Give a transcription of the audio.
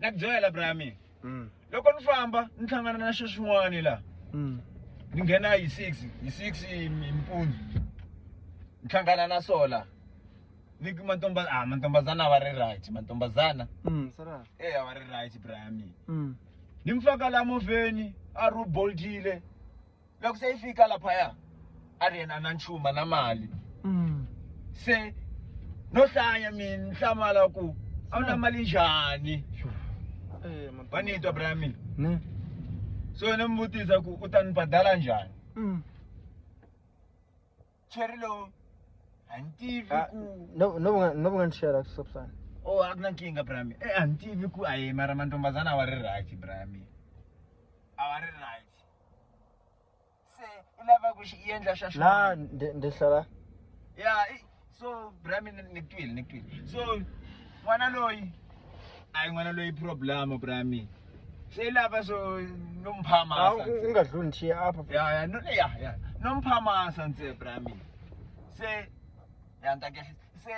Nakubyela brami. Loko ni famba ni hlangana na xin'wana la. Ni nghena hi 6 impundzu. Ni hlangana na sola. Ni mantombazana va ri right, mantombazana. Sara. Va ri right brami. Ni mfaka la moveni, a ru boltile. Loko se ifika lapha a ri yena na nchuma na mali. Se no hlaya mina nhlamala ku a wu na mali njhani. Vanitwa brami. So ni mvutisa ku u ta ni badala njhani. Cheri lo antivi ku no ngishela kusopsana. Oh akuna nkinga brami. Antivi ku ayi mara mantombazana wa ri right brami. A wa ri right. Se ilava ku xi endla xa La ndihlala. Yeah, so brami niktwile. So n'wana loyi problem brami. Se ilava so nomphamasa. Ungadluli nje apha. Yeah. Nomphamasa nse brami. Se ya ntakehle se